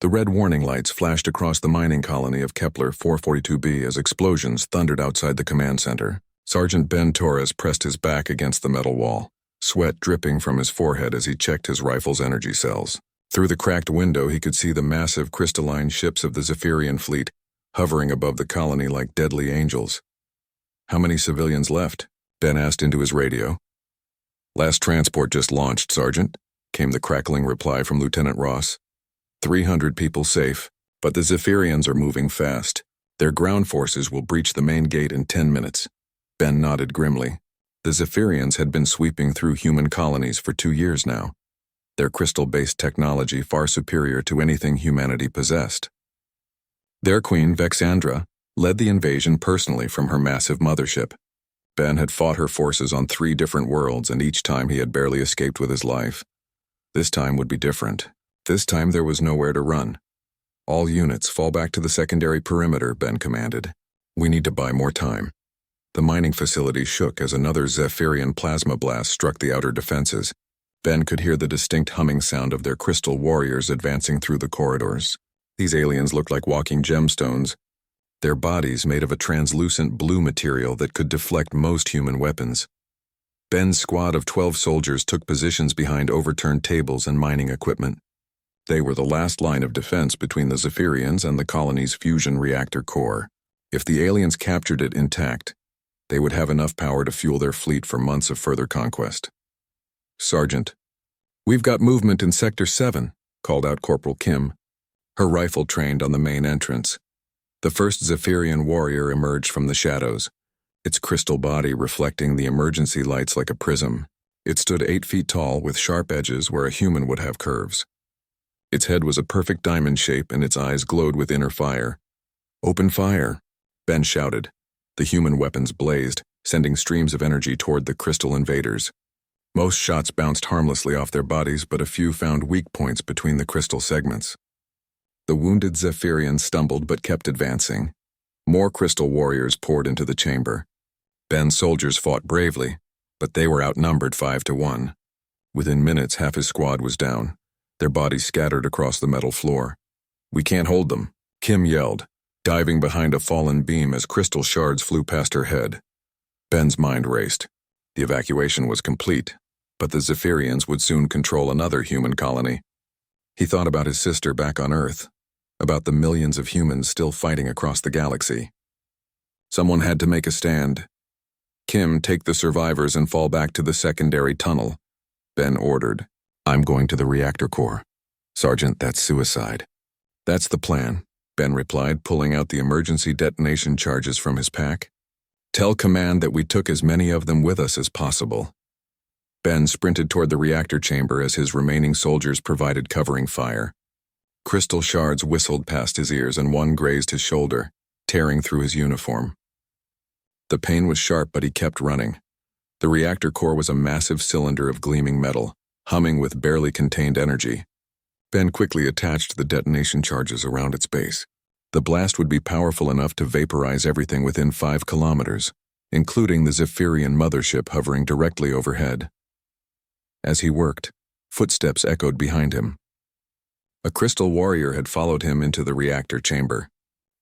The red warning lights flashed across the mining colony of Kepler 442b as explosions thundered outside the command center. Sergeant Ben Torres pressed his back against the metal wall, sweat dripping from his forehead as he checked his rifle's energy cells. Through the cracked window, he could see the massive crystalline ships of the Zephyrian fleet hovering above the colony like deadly angels. "How many civilians left?" Ben asked into his radio. "Last transport just launched, Sergeant," came the crackling reply from Lieutenant Ross. 300 people safe, but the Zephyrians are moving fast. Their ground forces will breach the main gate in 10 minutes. Ben nodded grimly. The Zephyrians had been sweeping through human colonies for 2 years now, their crystal-based technology far superior to anything humanity possessed. Their queen, Vexandra, led the invasion personally from her massive mothership. Ben had fought her forces on 3 different worlds, and each time he had barely escaped with his life. This time would be different. This time there was nowhere to run. "All units fall back to the secondary perimeter," Ben commanded. "We need to buy more time." The mining facility shook as another Zephyrian plasma blast struck the outer defenses. Ben could hear the distinct humming sound of their crystal warriors advancing through the corridors. These aliens looked like walking gemstones, their bodies made of a translucent blue material that could deflect most human weapons. Ben's squad of 12 soldiers took positions behind overturned tables and mining equipment. They were the last line of defense between the Zephyrians and the colony's fusion reactor core. If the aliens captured it intact, they would have enough power to fuel their fleet for months of further conquest. "Sergeant, we've got movement in Sector 7, called out Corporal Kim, her rifle trained on the main entrance. The first Zephyrian warrior emerged from the shadows, its crystal body reflecting the emergency lights like a prism. It stood 8 feet tall with sharp edges where a human would have curves. Its head was a perfect diamond shape and its eyes glowed with inner fire. "Open fire," Ben shouted. The human weapons blazed, sending streams of energy toward the crystal invaders. Most shots bounced harmlessly off their bodies, but a few found weak points between the crystal segments. The wounded Zephyrians stumbled but kept advancing. More crystal warriors poured into the chamber. Ben's soldiers fought bravely, but they were outnumbered 5-1. Within minutes, half his squad was down, their bodies scattered across the metal floor. "We can't hold them," Kim yelled, diving behind a fallen beam as crystal shards flew past her head. Ben's mind raced. The evacuation was complete, but the Zephyrians would soon control another human colony. He thought about his sister back on Earth, about the millions of humans still fighting across the galaxy. Someone had to make a stand. "Kim, take the survivors and fall back to the secondary tunnel," Ben ordered. "I'm going to the reactor core." "Sergeant, that's suicide." "That's the plan," Ben replied, pulling out the emergency detonation charges from his pack. "Tell command that we took as many of them with us as possible." Ben sprinted toward the reactor chamber as his remaining soldiers provided covering fire. Crystal shards whistled past his ears and one grazed his shoulder, tearing through his uniform. The pain was sharp, but he kept running. The reactor core was a massive cylinder of gleaming metal, humming with barely contained energy. Ben quickly attached the detonation charges around its base. The blast would be powerful enough to vaporize everything within 5 kilometers, including the Zephyrian mothership hovering directly overhead. As he worked, footsteps echoed behind him. A crystal warrior had followed him into the reactor chamber.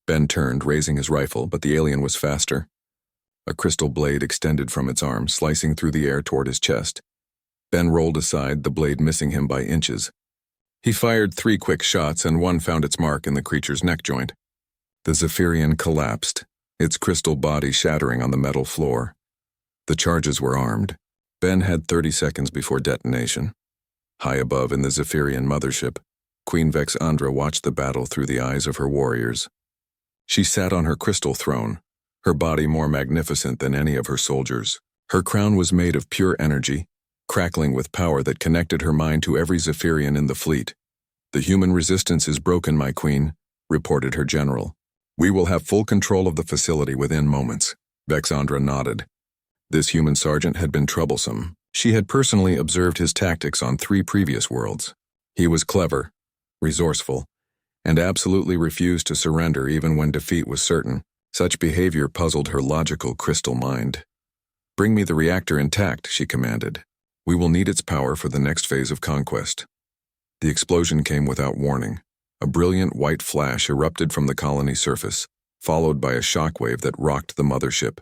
Ben turned, raising his rifle, but the alien was faster. A crystal blade extended from its arm, slicing through the air toward his chest. Ben rolled aside, the blade missing him by inches. He fired 3 quick shots, and one found its mark in the creature's neck joint. The Zephyrian collapsed, its crystal body shattering on the metal floor. The charges were armed. Ben had 30 seconds before detonation. High above in the Zephyrian mothership, Queen Vexandra watched the battle through the eyes of her warriors. She sat on her crystal throne, her body more magnificent than any of her soldiers. Her crown was made of pure energy, crackling with power that connected her mind to every Zephyrian in the fleet. "The human resistance is broken, my queen," reported her general. "We will have full control of the facility within moments." Vexandra nodded. This human sergeant had been troublesome. She had personally observed his tactics on 3 previous worlds. He was clever, resourceful, and absolutely refused to surrender even when defeat was certain. Such behavior puzzled her logical crystal mind. "Bring me the reactor intact," she commanded. "We will need its power for the next phase of conquest." The explosion came without warning. A brilliant white flash erupted from the colony surface, followed by a shockwave that rocked the mothership.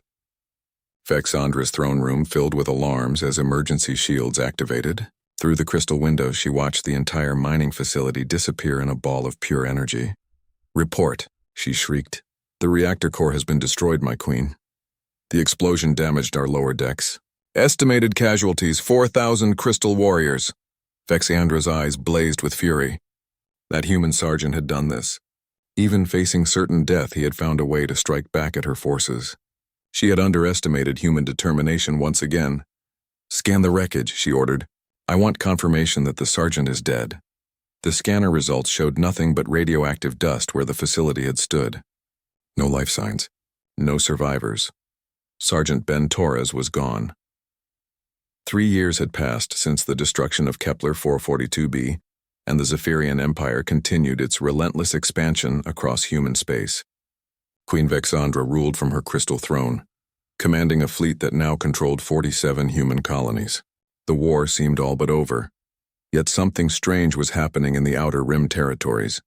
Vexandra's throne room filled with alarms as emergency shields activated. Through the crystal window, she watched the entire mining facility disappear in a ball of pure energy. "Report," she shrieked. "The reactor core has been destroyed, my queen. The explosion damaged our lower decks. Estimated casualties, 4,000 crystal warriors." Vexandra's eyes blazed with fury. That human sergeant had done this. Even facing certain death, he had found a way to strike back at her forces. She had underestimated human determination once again. "Scan the wreckage," she ordered. "I want confirmation that the sergeant is dead." The scanner results showed nothing but radioactive dust where the facility had stood. No life signs. No survivors. Sergeant Ben Torres was gone. 3 years had passed since the destruction of Kepler 442b, and the Zephyrian Empire continued its relentless expansion across human space. Queen Vexandra ruled from her crystal throne, commanding a fleet that now controlled 47 human colonies. The war seemed all but over, yet something strange was happening in the Outer Rim territories.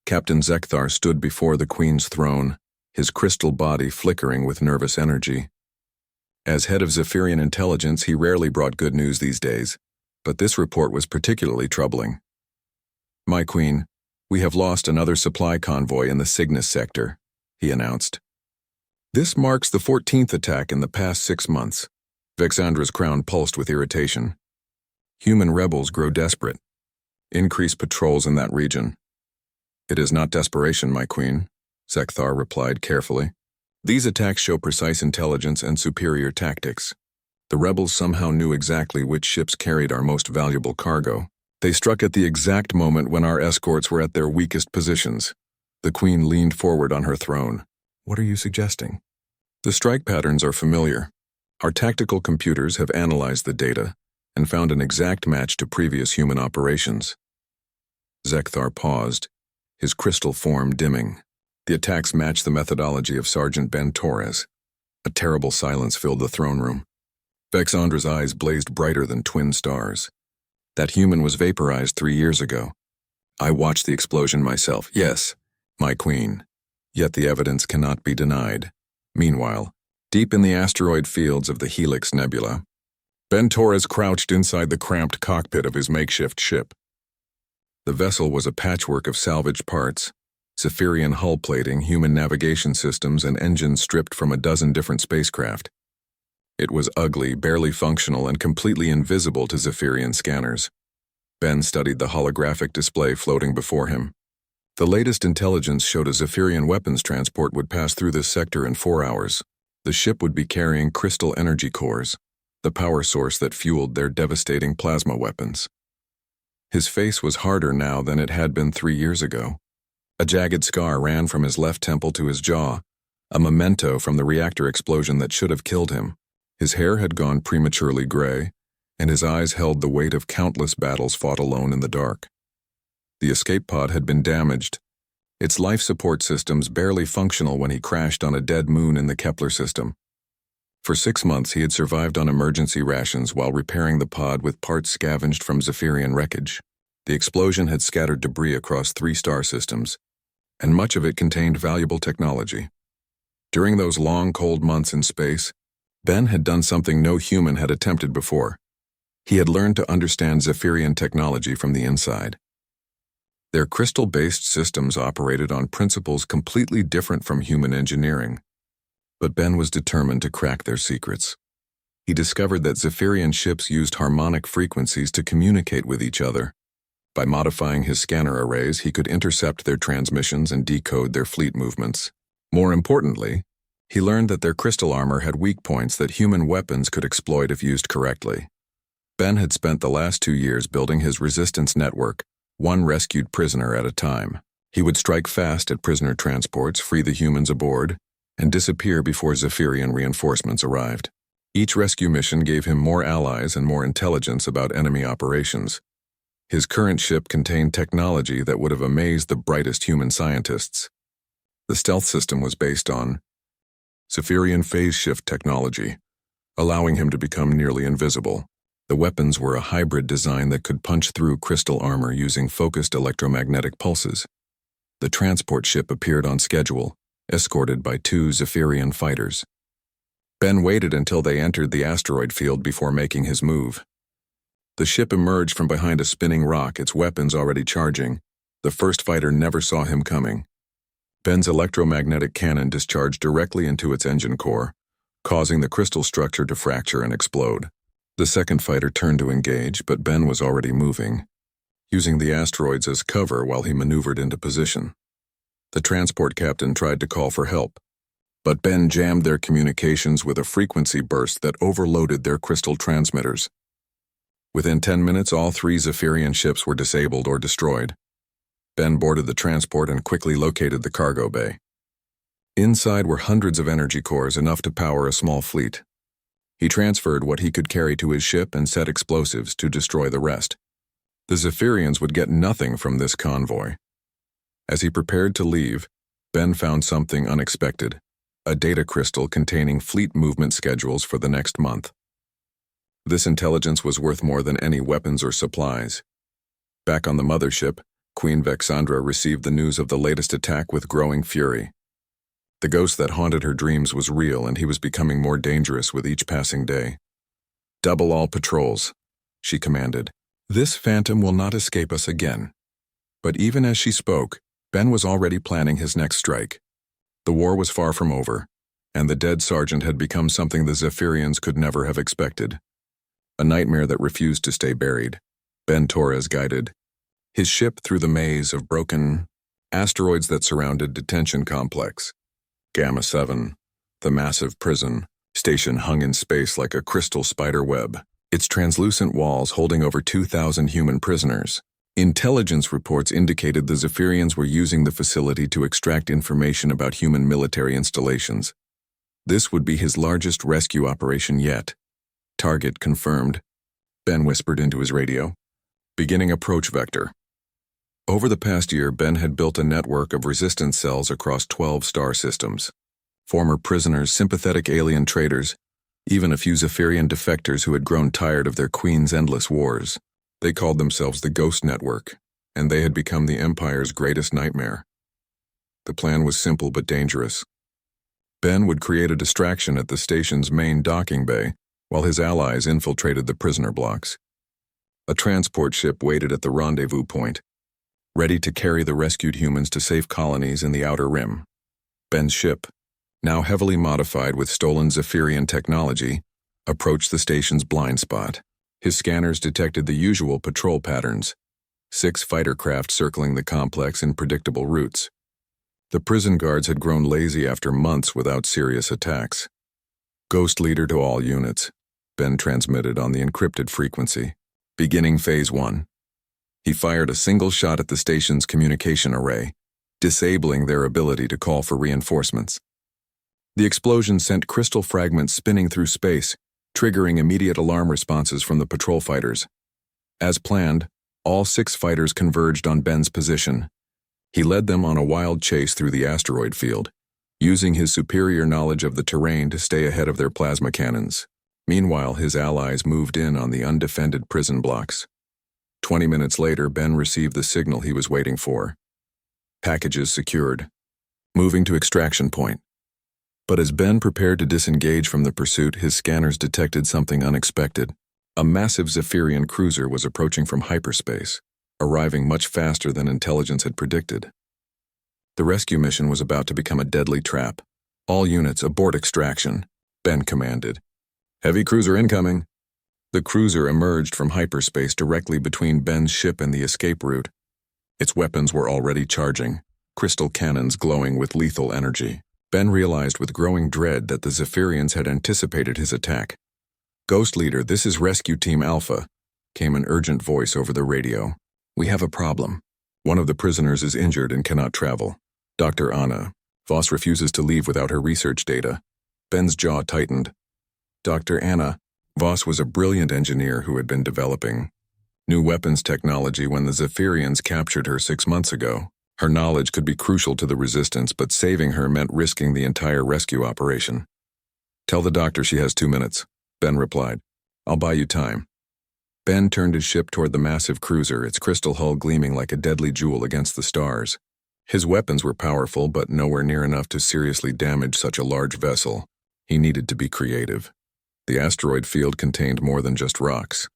Captain Zekthar stood before the Queen's throne, his crystal body flickering with nervous energy. As head of Zephyrian intelligence, he rarely brought good news these days, but this report was particularly troubling. "My queen, we have lost another supply convoy in the Cygnus sector," he announced. "This marks the 14th attack in the past 6 months. Vexandra's crown pulsed with irritation. "Human rebels grow desperate. Increase patrols in that region." "It is not desperation, my queen," Zekthar replied carefully. "These attacks show precise intelligence and superior tactics. The rebels somehow knew exactly which ships carried our most valuable cargo. They struck at the exact moment when our escorts were at their weakest positions." The queen leaned forward on her throne. "What are you suggesting?" "The strike patterns are familiar. Our tactical computers have analyzed the data and found an exact match to previous human operations." Zekthar paused, his crystal form dimming. The attacks matched the methodology of Sergeant Ben Torres. A terrible silence filled the throne room. Vexandra's eyes blazed brighter than twin stars. "That human was vaporized 3 years ago. I watched the explosion myself. Yes, my queen. Yet the evidence cannot be denied." Meanwhile, deep in the asteroid fields of the Helix Nebula, Ben Torres crouched inside the cramped cockpit of his makeshift ship. The vessel was a patchwork of salvaged parts, Zephyrian hull plating, human navigation systems, and engines stripped from a dozen different spacecraft. It was ugly, barely functional, and completely invisible to Zephyrian scanners. Ben studied the holographic display floating before him. The latest intelligence showed a Zephyrian weapons transport would pass through this sector in 4 hours. The ship would be carrying crystal energy cores, the power source that fueled their devastating plasma weapons. His face was harder now than it had been 3 years ago. A jagged scar ran from his left temple to his jaw, a memento from the reactor explosion that should have killed him. His hair had gone prematurely gray, and his eyes held the weight of countless battles fought alone in the dark. The escape pod had been damaged, its life support systems barely functional when he crashed on a dead moon in the Kepler system. For 6 months he had survived on emergency rations while repairing the pod with parts scavenged from Zephyrian wreckage. The explosion had scattered debris across 3 star systems, and much of it contained valuable technology. During those long, cold months in space, Ben had done something no human had attempted before. He had learned to understand Zephyrian technology from the inside. Their crystal-based systems operated on principles completely different from human engineering, but Ben was determined to crack their secrets. He discovered that Zephyrian ships used harmonic frequencies to communicate with each other. By modifying his scanner arrays, he could intercept their transmissions and decode their fleet movements. More importantly, he learned that their crystal armor had weak points that human weapons could exploit if used correctly. Ben had spent the last 2 years building his resistance network, one rescued prisoner at a time. He would strike fast at prisoner transports, free the humans aboard, and disappear before Zephyrian reinforcements arrived. Each rescue mission gave him more allies and more intelligence about enemy operations. His current ship contained technology that would have amazed the brightest human scientists. The stealth system was based on Zephyrian phase shift technology, allowing him to become nearly invisible. The weapons were a hybrid design that could punch through crystal armor using focused electromagnetic pulses. The transport ship appeared on schedule, escorted by 2 Zephyrian fighters. Ben waited until they entered the asteroid field before making his move. The ship emerged from behind a spinning rock, its weapons already charging. The first fighter never saw him coming. Ben's electromagnetic cannon discharged directly into its engine core, causing the crystal structure to fracture and explode. The second fighter turned to engage, but Ben was already moving, using the asteroids as cover while he maneuvered into position. The transport captain tried to call for help, but Ben jammed their communications with a frequency burst that overloaded their crystal transmitters. Within 10 minutes, all 3 Zephyrian ships were disabled or destroyed. Ben boarded the transport and quickly located the cargo bay. Inside were hundreds of energy cores, enough to power a small fleet. He transferred what he could carry to his ship and set explosives to destroy the rest. The Zephyrians would get nothing from this convoy. As he prepared to leave, Ben found something unexpected, a data crystal containing fleet movement schedules for the next month. This intelligence was worth more than any weapons or supplies. Back on the mothership, Queen Vexandra received the news of the latest attack with growing fury. The ghost that haunted her dreams was real, and he was becoming more dangerous with each passing day. "Double all patrols," she commanded. "This phantom will not escape us again." But even as she spoke, Ben was already planning his next strike. The war was far from over, and the dead sergeant had become something the Zephyrians could never have expected. A nightmare that refused to stay buried. Ben Torres guided his ship through the maze of broken asteroids that surrounded Detention Complex. Gamma 7, the massive prison station, hung in space like a crystal spider web, its translucent walls holding over 2,000 human prisoners. Intelligence reports indicated the Zephyrians were using the facility to extract information about human military installations. This would be his largest rescue operation yet. "Target confirmed," Ben whispered into his radio. "Beginning approach vector." Over the past year, Ben had built a network of resistance cells across 12 star systems. Former prisoners, sympathetic alien traders, even a few Zephyrian defectors who had grown tired of their queen's endless wars. They called themselves the Ghost Network, and they had become the Empire's greatest nightmare. The plan was simple but dangerous. Ben would create a distraction at the station's main docking bay while his allies infiltrated the prisoner blocks. A transport ship waited at the rendezvous point, ready to carry the rescued humans to safe colonies in the Outer Rim. Ben's ship, now heavily modified with stolen Zephyrian technology, approached the station's blind spot. His scanners detected the usual patrol patterns, 6 fighter craft circling the complex in predictable routes. The prison guards had grown lazy after months without serious attacks. "Ghost leader to all units," Ben transmitted on the encrypted frequency. "Beginning Phase 1. He fired a single shot at the station's communication array, disabling their ability to call for reinforcements. The explosion sent crystal fragments spinning through space, triggering immediate alarm responses from the patrol fighters. As planned, all 6 fighters converged on Ben's position. He led them on a wild chase through the asteroid field, using his superior knowledge of the terrain to stay ahead of their plasma cannons. Meanwhile, his allies moved in on the undefended prison blocks. 20 minutes later, Ben received the signal he was waiting for. Packages secured. Moving to extraction point. But as Ben prepared to disengage from the pursuit, his scanners detected something unexpected. A massive Zephyrian cruiser was approaching from hyperspace, arriving much faster than intelligence had predicted. The rescue mission was about to become a deadly trap. "All units abort extraction," Ben commanded. "Heavy cruiser incoming." The cruiser emerged from hyperspace directly between Ben's ship and the escape route. Its weapons were already charging, crystal cannons glowing with lethal energy. Ben realized with growing dread that the Zephyrians had anticipated his attack. "Ghost Leader, this is Rescue Team Alpha," came an urgent voice over the radio. "We have a problem. One of the prisoners is injured and cannot travel. Dr. Anna Voss refuses to leave without her research data." Ben's jaw tightened. Dr. Anna Voss was a brilliant engineer who had been developing new weapons technology when the Zephyrians captured her 6 months ago. Her knowledge could be crucial to the resistance, but saving her meant risking the entire rescue operation. "Tell the doctor she has 2 minutes," Ben replied. "I'll buy you time." Ben turned his ship toward the massive cruiser, its crystal hull gleaming like a deadly jewel against the stars. His weapons were powerful, but nowhere near enough to seriously damage such a large vessel. He needed to be creative. The asteroid field contained more than just rocks.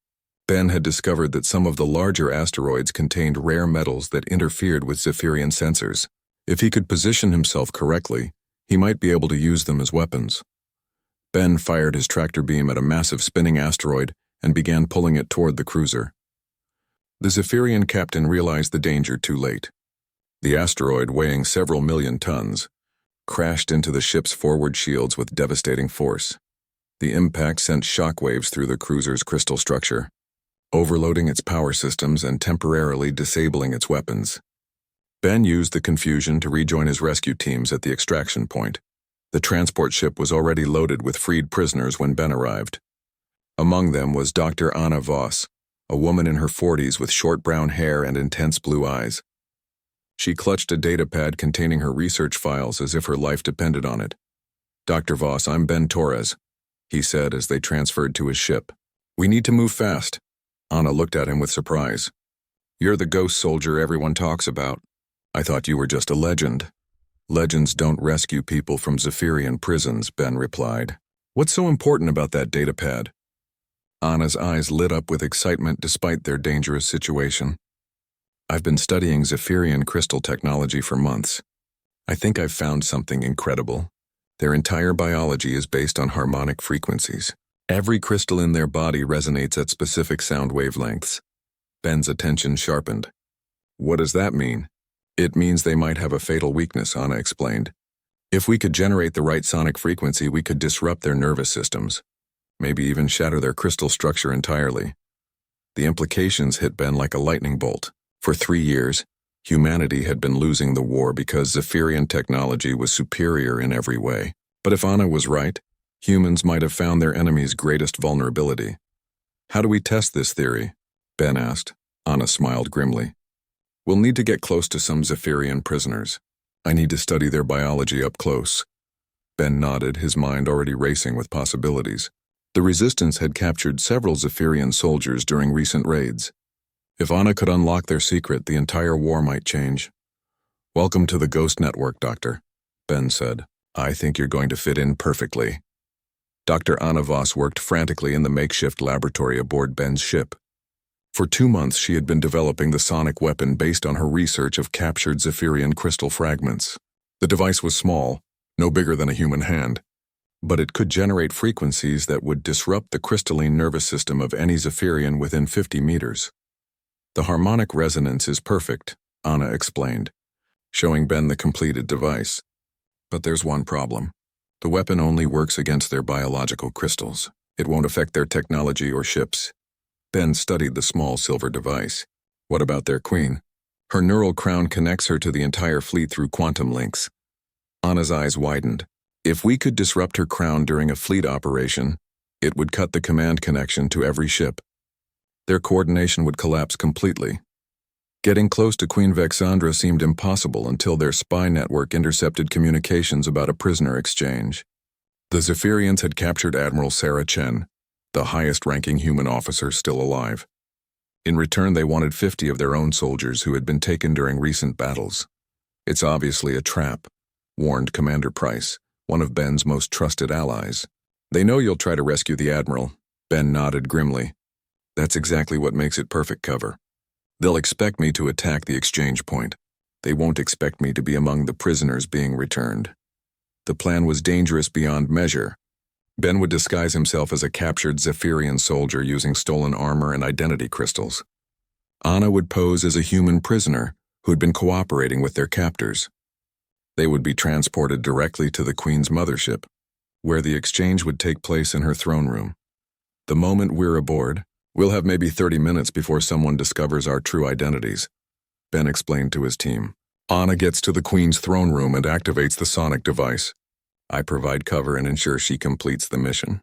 Ben had discovered that some of the larger asteroids contained rare metals that interfered with Zephyrian sensors. If he could position himself correctly, he might be able to use them as weapons. Ben fired his tractor beam at a massive spinning asteroid and began pulling it toward the cruiser. The Zephyrian captain realized the danger too late. The asteroid, weighing several million tons, crashed into the ship's forward shields with devastating force. The impact sent shockwaves through the cruiser's crystal structure, overloading its power systems and temporarily disabling its weapons. Ben used the confusion to rejoin his rescue teams at the extraction point. The transport ship was already loaded with freed prisoners when Ben arrived. Among them was Dr. Anna Voss, a woman in her 40s with short brown hair and intense blue eyes. She clutched a datapad containing her research files as if her life depended on it. "Dr. Voss, I'm Ben Torres," he said as they transferred to his ship. "We need to move fast." Anna looked at him with surprise. "You're the ghost soldier everyone talks about. I thought you were just a legend." "Legends don't rescue people from Zephyrian prisons," Ben replied. "What's so important about that datapad?" Anna's eyes lit up with excitement despite their dangerous situation. "I've been studying Zephyrian crystal technology for months. I think I've found something incredible. Their entire biology is based on harmonic frequencies. Every crystal in their body resonates at specific sound wavelengths." Ben's attention sharpened. "What does that mean?" "It means they might have a fatal weakness," Anna explained. "If we could generate the right sonic frequency, we could disrupt their nervous systems, maybe even shatter their crystal structure entirely." The implications hit Ben like a lightning bolt. For 3 years, humanity had been losing the war because Zephyrian technology was superior in every way. But if Anna was right, humans might have found their enemy's greatest vulnerability. "How do we test this theory?" Ben asked. Anna smiled grimly. "We'll need to get close to some Zephyrian prisoners. I need to study their biology up close." Ben nodded, his mind already racing with possibilities. The Resistance had captured several Zephyrian soldiers during recent raids. If Anna could unlock their secret, the entire war might change. "Welcome to the Ghost Network, Doctor," Ben said. "I think you're going to fit in perfectly." Dr. Anna Voss worked frantically in the makeshift laboratory aboard Ben's ship. For 2 months, she had been developing the sonic weapon based on her research of captured Zephyrian crystal fragments. The device was small, no bigger than a human hand, but it could generate frequencies that would disrupt the crystalline nervous system of any Zephyrian within 50 meters. "The harmonic resonance is perfect," Anna explained, showing Ben the completed device. "But there's one problem. The weapon only works against their biological crystals. It won't affect their technology or ships." Ben studied the small silver device. "What about their queen?" "Her neural crown connects her to the entire fleet through quantum links." Anna's eyes widened. "If we could disrupt her crown during a fleet operation, it would cut the command connection to every ship. Their coordination would collapse completely." Getting close to Queen Vexandra seemed impossible until their spy network intercepted communications about a prisoner exchange. The Zephyrians had captured Admiral Sarah Chen, the highest-ranking human officer still alive. In return, they wanted 50 of their own soldiers who had been taken during recent battles. "It's obviously a trap," warned Commander Price, one of Ben's most trusted allies. "They know you'll try to rescue the Admiral." Ben nodded grimly. "That's exactly what makes it perfect cover. They'll expect me to attack the exchange point. They won't expect me to be among the prisoners being returned." The plan was dangerous beyond measure. Ben would disguise himself as a captured Zephyrian soldier using stolen armor and identity crystals. Anna would pose as a human prisoner who had been cooperating with their captors. They would be transported directly to the Queen's mothership, where the exchange would take place in her throne room. "The moment we're aboard, we'll have maybe 30 minutes before someone discovers our true identities," Ben explained to his team. "Anna gets to the Queen's throne room and activates the sonic device. I provide cover and ensure she completes the mission."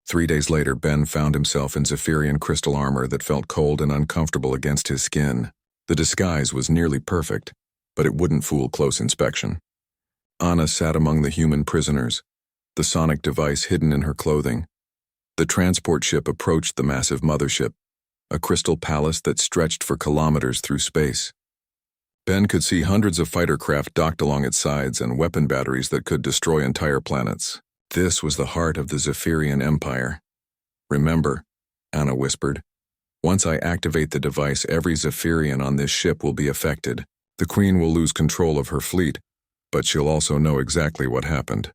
3 days later, Ben found himself in Zephyrian crystal armor that felt cold and uncomfortable against his skin. The disguise was nearly perfect, but it wouldn't fool close inspection. Anna sat among the human prisoners, the sonic device hidden in her clothing. The transport ship approached the massive mothership, a crystal palace that stretched for kilometers through space. Ben could see hundreds of fighter craft docked along its sides and weapon batteries that could destroy entire planets. This was the heart of the Zephyrian Empire. "Remember," Anna whispered, "once I activate the device, every Zephyrian on this ship will be affected. The Queen will lose control of her fleet, but she'll also know exactly what happened."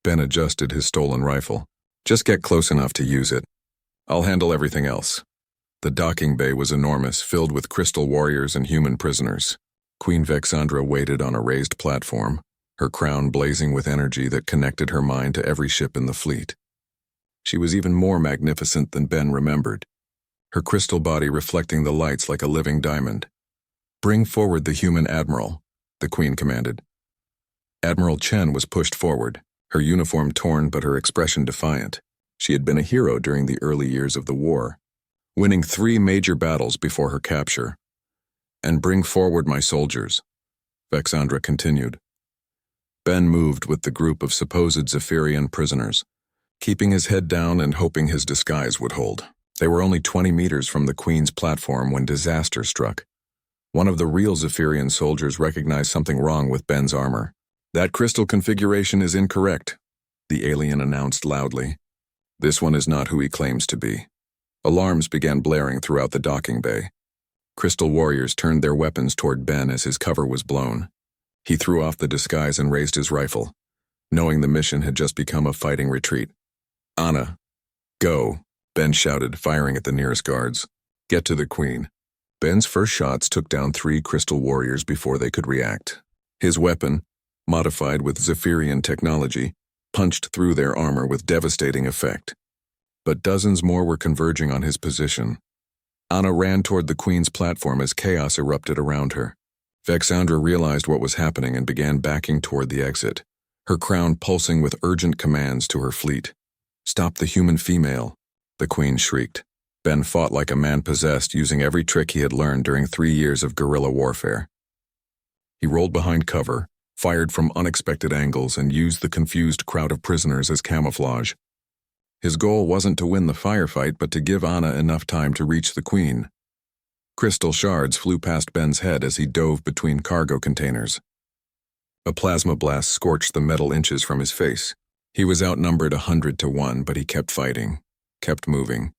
Ben adjusted his stolen rifle. "Just get close enough to use it. I'll handle everything else." The docking bay was enormous, filled with crystal warriors and human prisoners. Queen Vexandra waited on a raised platform, her crown blazing with energy that connected her mind to every ship in the fleet. She was even more magnificent than Ben remembered, her crystal body reflecting the lights like a living diamond. "Bring forward the human admiral," the Queen commanded. Admiral Chen was pushed forward, her uniform torn but her expression defiant. She had been a hero during the early years of the war, winning 3 major battles before her capture. "And bring forward my soldiers," Vexandra continued. Ben moved with the group of supposed Zephyrian prisoners, keeping his head down and hoping his disguise would hold. They were only 20 meters from the Queen's platform when disaster struck. One of the real Zephyrian soldiers recognized something wrong with Ben's armor. "That crystal configuration is incorrect," the alien announced loudly. "This one is not who he claims to be." Alarms began blaring throughout the docking bay. Crystal warriors turned their weapons toward Ben as his cover was blown. He threw off the disguise and raised his rifle, knowing the mission had just become a fighting retreat. "Anna, go," Ben shouted, firing at the nearest guards. "Get to the Queen." Ben's first shots took down 3 crystal warriors before they could react. His weapon, modified with Zephyrian technology, punched through their armor with devastating effect. But dozens more were converging on his position. Anna ran toward the Queen's platform as chaos erupted around her. Vexandra realized what was happening and began backing toward the exit, her crown pulsing with urgent commands to her fleet. "Stop the human female," the Queen shrieked. Ben fought like a man possessed, using every trick he had learned during 3 years of guerrilla warfare. He rolled behind cover, fired from unexpected angles, and used the confused crowd of prisoners as camouflage. His goal wasn't to win the firefight, but to give Anna enough time to reach the Queen. Crystal shards flew past Ben's head as he dove between cargo containers. A plasma blast scorched the metal inches from his face. He was outnumbered 100 to 1, but he kept fighting, kept moving,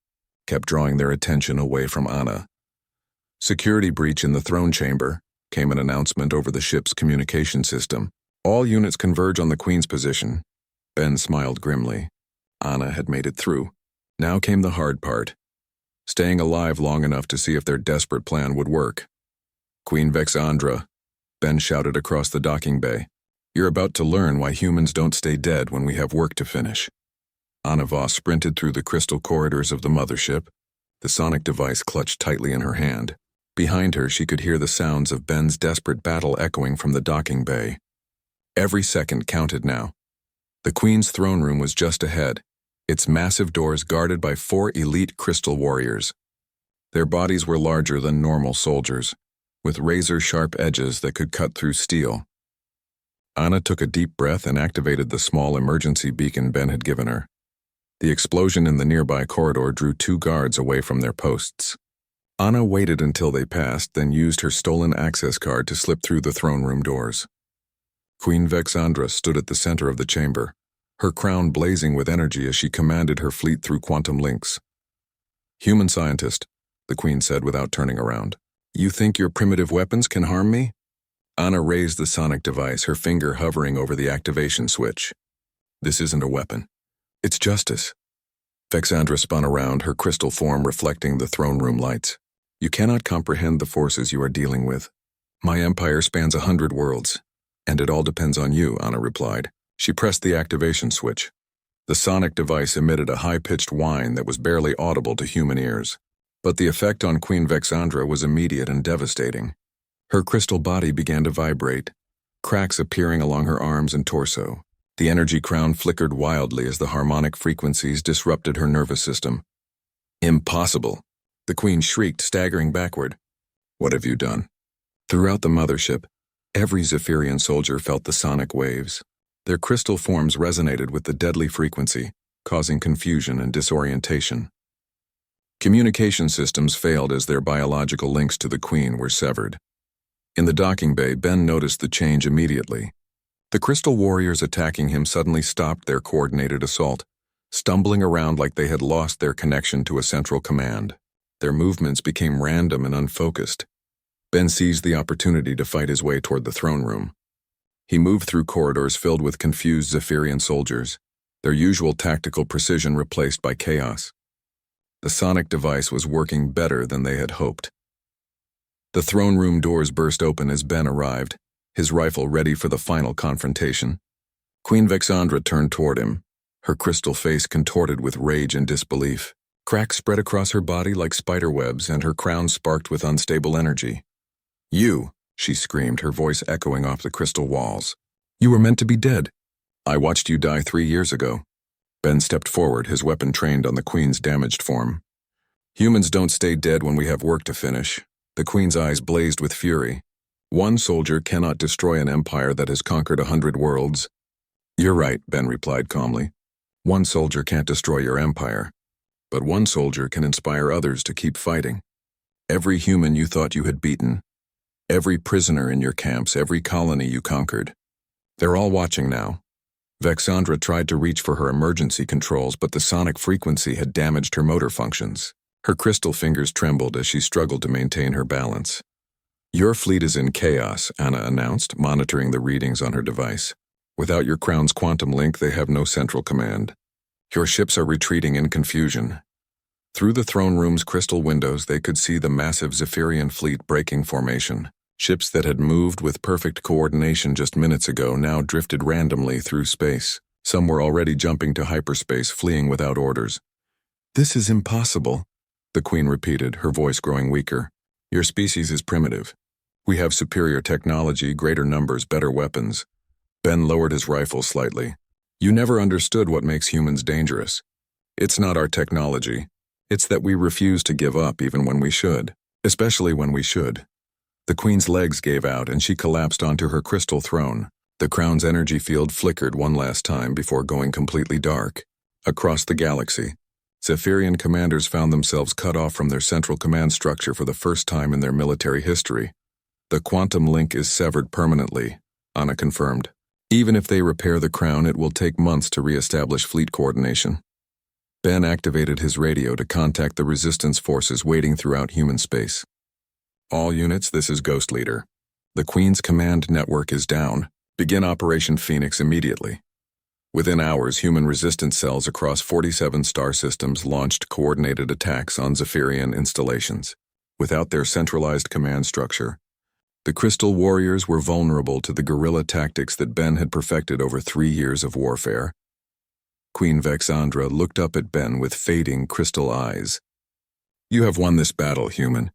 kept drawing their attention away from Anna. "Security breach in the throne chamber," came an announcement over the ship's communication system. "All units converge on the Queen's position." Ben smiled grimly. Anna had made it through. Now came the hard part, staying alive long enough to see if their desperate plan would work. "Queen Vexandra," Ben shouted across the docking bay, "you're about to learn why humans don't stay dead when we have work to finish." Anna Voss sprinted through the crystal corridors of the mothership, the sonic device clutched tightly in her hand. Behind her, she could hear the sounds of Ben's desperate battle echoing from the docking bay. Every second counted now. The Queen's throne room was just ahead, its massive doors guarded by 4 elite crystal warriors. Their bodies were larger than normal soldiers, with razor-sharp edges that could cut through steel. Anna took a deep breath and activated the small emergency beacon Ben had given her. The explosion in the nearby corridor drew 2 guards away from their posts. Anna waited until they passed, then used her stolen access card to slip through the throne room doors. Queen Vexandra stood at the center of the chamber, her crown blazing with energy as she commanded her fleet through quantum links. "Human scientist," the Queen said without turning around. "You think your primitive weapons can harm me?" Anna raised the sonic device, her finger hovering over the activation switch. "This isn't a weapon. It's justice." Vexandra spun around, her crystal form reflecting the throne room lights. "You cannot comprehend the forces you are dealing with. My empire spans 100 worlds, and it all depends on you," Anna replied. She pressed the activation switch. The sonic device emitted a high-pitched whine that was barely audible to human ears. But the effect on Queen Vexandra was immediate and devastating. Her crystal body began to vibrate, cracks appearing along her arms and torso. The energy crown flickered wildly as the harmonic frequencies disrupted her nervous system. "Impossible!" the Queen shrieked, staggering backward. "What have you done?" Throughout the mothership, every Zephyrian soldier felt the sonic waves. Their crystal forms resonated with the deadly frequency, causing confusion and disorientation. Communication systems failed as their biological links to the Queen were severed. In the docking bay, Ben noticed the change immediately. The crystal warriors attacking him suddenly stopped their coordinated assault, stumbling around like they had lost their connection to a central command. Their movements became random and unfocused. Ben seized the opportunity to fight his way toward the throne room. He moved through corridors filled with confused Zephyrian soldiers, their usual tactical precision replaced by chaos. The sonic device was working better than they had hoped. The throne room doors burst open as Ben arrived, his rifle ready for the final confrontation. Queen Vexandra turned toward him, her crystal face contorted with rage and disbelief. Cracks spread across her body like spider webs, and her crown sparked with unstable energy. "You," she screamed, her voice echoing off the crystal walls. "You were meant to be dead. I watched you die 3 years ago." Ben stepped forward, his weapon trained on the Queen's damaged form. "Humans don't stay dead when we have work to finish." The Queen's eyes blazed with fury. "One soldier cannot destroy an empire that has conquered 100 worlds." "You're right," Ben replied calmly. "One soldier can't destroy your empire. But one soldier can inspire others to keep fighting. Every human you thought you had beaten, every prisoner in your camps, every colony you conquered. They're all watching now." Vexandra tried to reach for her emergency controls, but the sonic frequency had damaged her motor functions. Her crystal fingers trembled as she struggled to maintain her balance. "Your fleet is in chaos," Anna announced, monitoring the readings on her device. "Without your crown's quantum link, they have no central command. Your ships are retreating in confusion." Through the throne room's crystal windows, they could see the massive Zephyrian fleet breaking formation. Ships that had moved with perfect coordination just minutes ago now drifted randomly through space. Some were already jumping to hyperspace, fleeing without orders. "This is impossible," the Queen repeated, her voice growing weaker. "Your species is primitive. We have superior technology, greater numbers, better weapons." Ben lowered his rifle slightly. "You never understood what makes humans dangerous. It's not our technology. It's that we refuse to give up even when we should, especially when we should." The Queen's legs gave out and she collapsed onto her crystal throne. The crown's energy field flickered one last time before going completely dark. Across the galaxy, Zephyrian commanders found themselves cut off from their central command structure for the first time in their military history. "The quantum link is severed permanently," Anna confirmed. "Even if they repair the crown, it will take months to re-establish fleet coordination." Ben activated his radio to contact the resistance forces waiting throughout human space. "All units, this is Ghost Leader. The Queen's command network is down. Begin Operation Phoenix immediately." Within hours, human resistance cells across 47 star systems launched coordinated attacks on Zephyrian installations. Without their centralized command structure, the Crystal Warriors were vulnerable to the guerrilla tactics that Ben had perfected over 3 years of warfare. Queen Vexandra looked up at Ben with fading crystal eyes. "You have won this battle, human.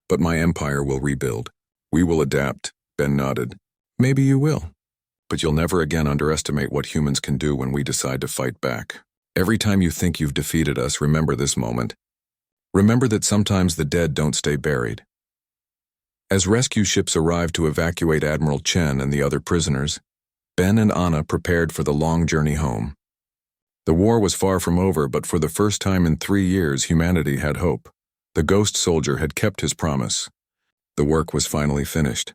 But my empire will rebuild. We will adapt," Ben nodded. "Maybe you will. But you'll never again underestimate what humans can do when we decide to fight back. Every time you think you've defeated us, remember this moment. Remember that sometimes the dead don't stay buried." As rescue ships arrived to evacuate Admiral Chen and the other prisoners, Ben and Anna prepared for the long journey home. The war was far from over, but for the first time in 3 years, humanity had hope. The ghost soldier had kept his promise. The work was finally finished.